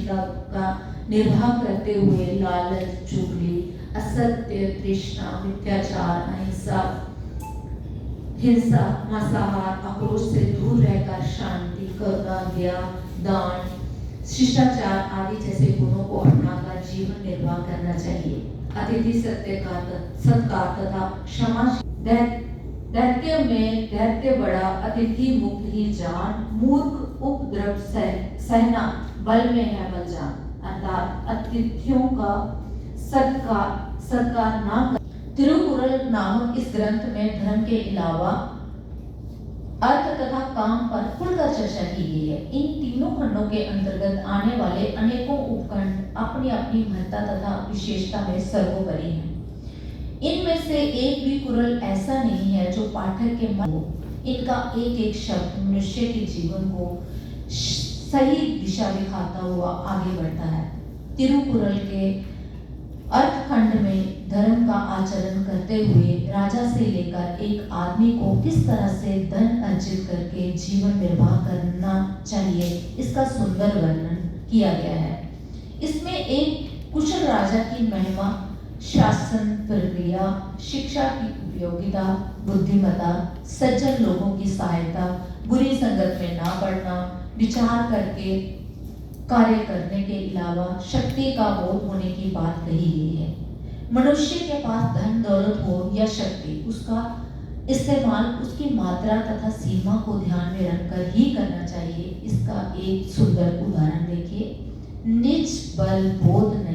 जीविका का निर्वाह करते हुए लालच, चुगली, असत्य, तृष्णा, मिथ्याचार, हिंसा, मांसाहार, आक्रोश से दूर रहकर शांति, करुणा, दया, दान, शिष्टाचार आदि जैसे गुणों को अपनाकर जीवन निर्वाह करना चाहिए। अतिथि सत्कार तथा क्षमा, दैत्य में दैत्य बड़ा, अतिथि मुक्त ही जान, मूर्ख उपद्रव सहना, बल में है बलजान। अर्थात अतिथियों का सत्कार ना कर। तिरुकुरल नामक इस ग्रंथ में धर्म के अलावा अर्थ तथा काम पर खुलकर चर्चा की गई है। इन तीनों खंडों के अंतर्गत आने वाले अनेकों उपखंड अपनी अपनी महत्ता तथा विशेषता में सर्वोपरि हैं। इनमें से एक भी कुरल ऐसा नहीं है जो पाठक के मन को, इनका एक एक शब्द मनुष्य के जीवन को सही दिशा दिखाता हुआ आगे बढ़ता है। तिरुकुरल के अर्थखंड में धर्म का आचरण करते हुए राजा से लेकर एक आदमी को किस तरह से धन अर्जित करके जीवन निर्वाह करना चाहिए, इसका सुंदर वर्णन किया गया है। इसमें एक कुशल राजा की महिमा, शासन प्रक्रिया, शिक्षा की उपयोगिता, बुद्धिमत्ता, सज्जन लोगों की सहायता, बुरी संगत में ना पड़ना, विचार करके कार्य करने के अलावा शक्ति का बोध होने की बात कही गई है। मनुष्य के पास धन दौलत हो या शक्ति, उसका इस्तेमाल उसकी मात्रा तथा सीमा को ध्यान में रखकर ही करना चाहिए। इसका एक सुंदर उदाहरण देखिए। निज बल बोध नहीं।